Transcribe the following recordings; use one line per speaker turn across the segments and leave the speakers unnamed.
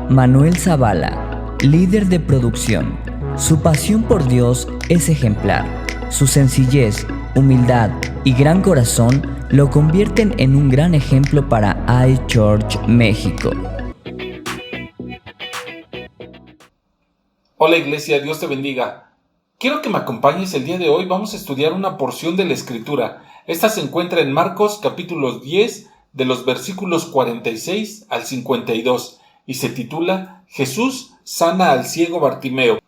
Manuel Zavala, líder de producción. Su pasión por Dios es ejemplar. Su sencillez, humildad y gran corazón lo convierten en un gran ejemplo para iChurch México.
Hola Iglesia, Dios te bendiga. Quiero que me acompañes el día de hoy. Vamos a estudiar una porción de la Escritura. Esta se encuentra en Marcos capítulo 10, de los versículos 46 al 52, y se titula Jesús sana al ciego Bartimeo.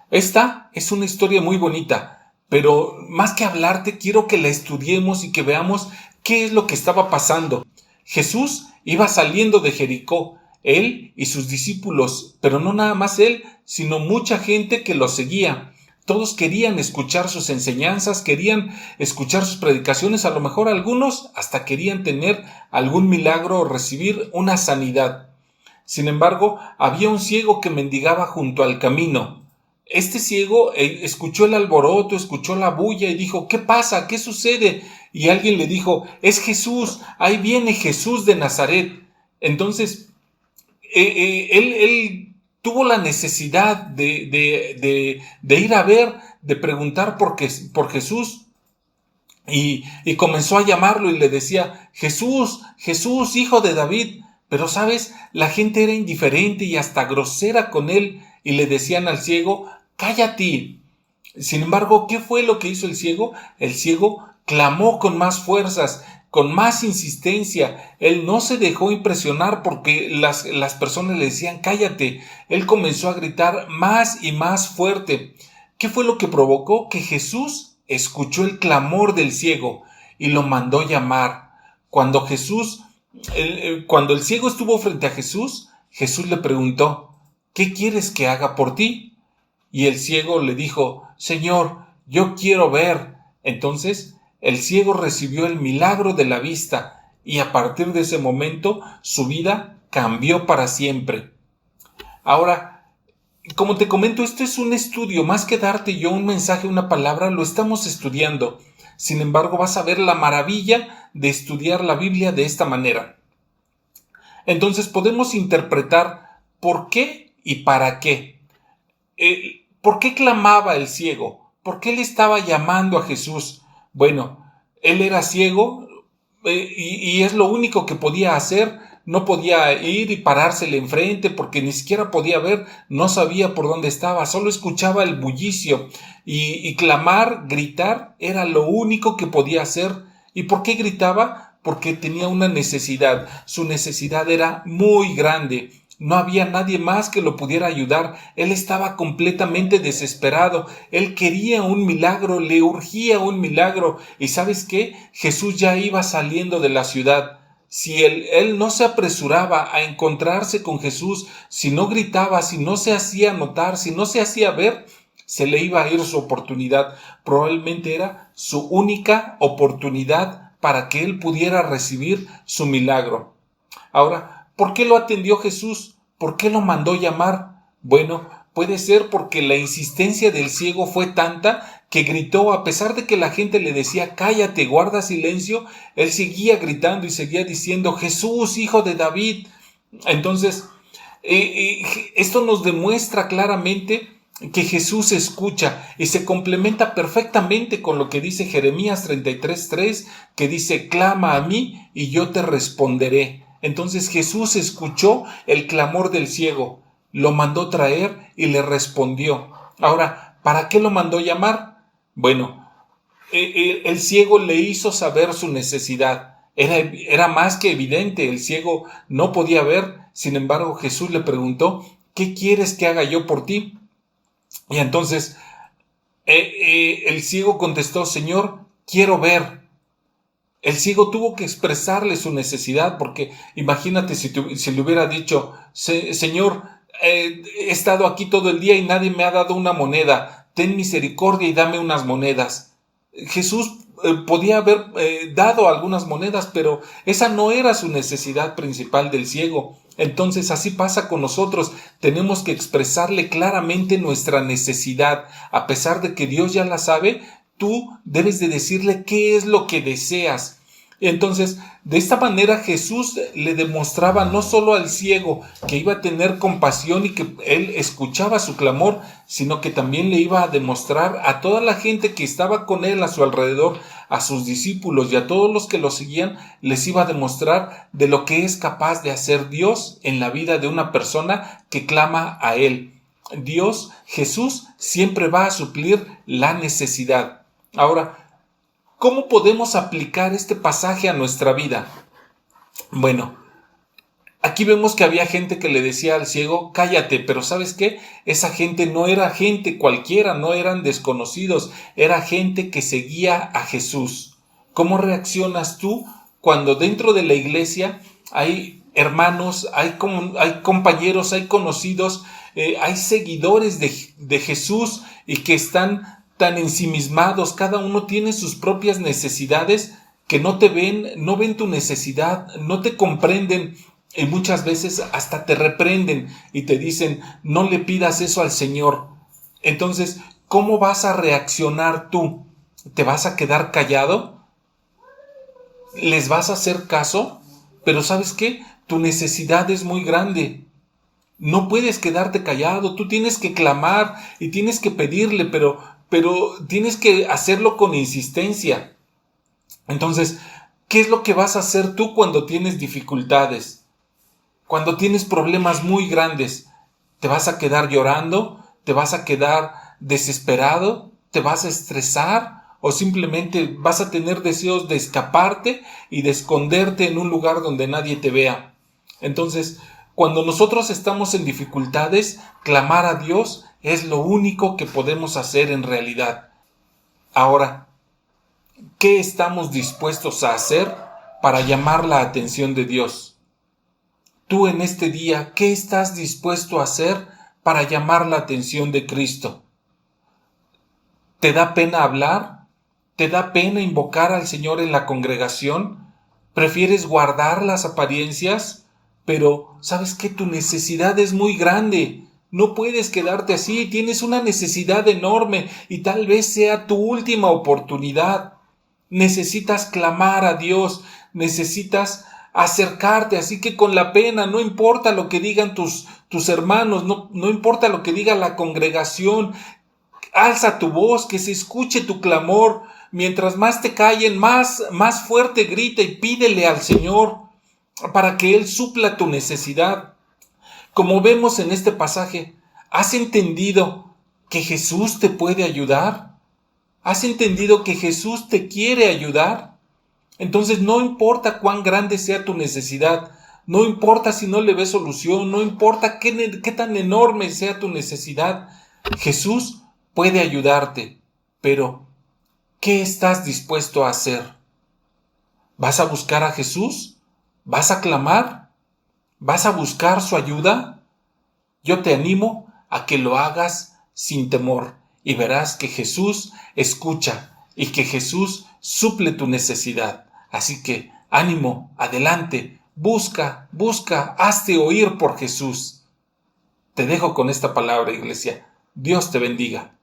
Esta es una historia muy bonita, pero más que hablarte, quiero que la estudiemos y que veamos qué es lo que estaba pasando. Jesús iba saliendo de Jericó, él y sus discípulos, pero no nada más él, sino mucha gente que lo seguía. Todos querían escuchar sus enseñanzas, querían escuchar sus predicaciones, a lo mejor algunos hasta querían tener algún milagro o recibir una sanidad. Sin embargo, había un ciego que mendigaba junto al camino. Este ciego escuchó el alboroto, escuchó la bulla y dijo, ¿qué pasa? ¿Qué sucede? Y alguien le dijo, es Jesús, ahí viene Jesús de Nazaret. Entonces, él tuvo la necesidad de ir a ver, de preguntar por Jesús. Y comenzó a llamarlo y le decía, Jesús, Jesús, hijo de David. Pero, ¿sabes? La gente era indiferente y hasta grosera con él y le decían al ciego, cállate. Sin embargo, ¿qué fue lo que hizo el ciego? El ciego clamó con más fuerzas, con más insistencia. Él no se dejó impresionar porque las personas le decían, cállate. Él comenzó a gritar más y más fuerte. ¿Qué fue lo que provocó? Que Jesús escuchó el clamor del ciego y lo mandó llamar. Cuando el ciego estuvo frente a Jesús, Jesús le preguntó, ¿qué quieres que haga por ti? Y el ciego le dijo, Señor, yo quiero ver. Entonces, el ciego recibió el milagro de la vista y a partir de ese momento su vida cambió para siempre. Ahora, como te comento, esto es un estudio, más que darte yo un mensaje, una palabra, lo estamos estudiando. Sin embargo, vas a ver la maravilla de estudiar la Biblia de esta manera. Entonces podemos interpretar por qué y para qué. ¿Por qué clamaba el ciego? ¿Por qué le estaba llamando a Jesús? Bueno, él era ciego y es lo único que podía hacer. No podía ir y parársele enfrente porque ni siquiera podía ver, no sabía por dónde estaba, solo escuchaba el bullicio y clamar, gritar, era lo único que podía hacer. ¿Y por qué gritaba? Porque tenía una necesidad, su necesidad era muy grande. No había nadie más que lo pudiera ayudar. Él estaba completamente desesperado. Él quería un milagro, le urgía un milagro. ¿Y sabes qué? Jesús ya iba saliendo de la ciudad. Si él no se apresuraba a encontrarse con Jesús, si no gritaba, si no se hacía notar, si no se hacía ver, se le iba a ir su oportunidad. Probablemente era su única oportunidad para que él pudiera recibir su milagro. Ahora, ¿por qué lo atendió Jesús? ¿Por qué lo mandó llamar? Bueno, puede ser porque la insistencia del ciego fue tanta que gritó, a pesar de que la gente le decía, cállate, guarda silencio, él seguía gritando y seguía diciendo, Jesús, hijo de David. Entonces, esto nos demuestra claramente que Jesús escucha y se complementa perfectamente con lo que dice Jeremías 33:3, que dice, clama a mí y yo te responderé. Entonces Jesús escuchó el clamor del ciego, lo mandó traer y le respondió. Ahora, ¿para qué lo mandó llamar? Bueno, el ciego le hizo saber su necesidad. Era más que evidente, el ciego no podía ver. Sin embargo, Jesús le preguntó, ¿qué quieres que haga yo por ti? Y entonces el ciego contestó, Señor, quiero ver. El ciego tuvo que expresarle su necesidad, porque imagínate si le hubiera dicho, Señor, he estado aquí todo el día y nadie me ha dado una moneda, ten misericordia y dame unas monedas. Jesús podía haber dado algunas monedas, pero esa no era su necesidad principal del ciego. Entonces así pasa con nosotros. Tenemos que expresarle claramente nuestra necesidad. A pesar de que Dios ya la sabe, tú debes de decirle qué es lo que deseas. Entonces, de esta manera Jesús le demostraba no solo al ciego que iba a tener compasión y que él escuchaba su clamor, sino que también le iba a demostrar a toda la gente que estaba con él a su alrededor, a sus discípulos y a todos los que lo seguían, les iba a demostrar de lo que es capaz de hacer Dios en la vida de una persona que clama a él. Dios, Jesús, siempre va a suplir la necesidad. Ahora, ¿cómo podemos aplicar este pasaje a nuestra vida? Bueno, aquí vemos que había gente que le decía al ciego, cállate, pero ¿sabes qué? Esa gente no era gente cualquiera, no eran desconocidos, era gente que seguía a Jesús. ¿Cómo reaccionas tú cuando dentro de la iglesia hay hermanos, hay compañeros, hay conocidos, hay seguidores de Jesús y que están tan ensimismados, cada uno tiene sus propias necesidades, que no te ven, no ven tu necesidad, no te comprenden y muchas veces hasta te reprenden y te dicen, no le pidas eso al Señor? Entonces, ¿cómo vas a reaccionar tú? ¿Te vas a quedar callado? ¿Les vas a hacer caso? Pero ¿sabes qué? Tu necesidad es muy grande. No puedes quedarte callado, tú tienes que clamar y tienes que pedirle, pero tienes que hacerlo con insistencia. Entonces, ¿qué es lo que vas a hacer tú cuando tienes dificultades? Cuando tienes problemas muy grandes, ¿te vas a quedar llorando? ¿Te vas a quedar desesperado? ¿Te vas a estresar? ¿O simplemente vas a tener deseos de escaparte y de esconderte en un lugar donde nadie te vea? Entonces, cuando nosotros estamos en dificultades, clamar a Dios es lo único que podemos hacer en realidad. Ahora, ¿qué estamos dispuestos a hacer para llamar la atención de Dios? Tú en este día, ¿qué estás dispuesto a hacer para llamar la atención de Cristo? ¿Te da pena hablar? ¿Te da pena invocar al Señor en la congregación? ¿Prefieres guardar las apariencias? Pero, ¿sabes qué? Tu necesidad es muy grande. No puedes quedarte así, tienes una necesidad enorme y tal vez sea tu última oportunidad. Necesitas clamar a Dios, necesitas acercarte, así que con la pena, no importa lo que digan tus hermanos, no importa lo que diga la congregación, alza tu voz, que se escuche tu clamor. Mientras más te callen, más fuerte grita y pídele al Señor para que Él supla tu necesidad. Como vemos en este pasaje, ¿has entendido que Jesús te puede ayudar? ¿Has entendido que Jesús te quiere ayudar? Entonces no importa cuán grande sea tu necesidad, no importa si no le ves solución, no importa qué tan enorme sea tu necesidad, Jesús puede ayudarte. Pero, ¿qué estás dispuesto a hacer? ¿Vas a buscar a Jesús? ¿Vas a clamar? ¿Vas a buscar su ayuda? Yo te animo a que lo hagas sin temor y verás que Jesús escucha y que Jesús suple tu necesidad. Así que ánimo, adelante, busca, hazte oír por Jesús. Te dejo con esta palabra, iglesia. Dios te bendiga.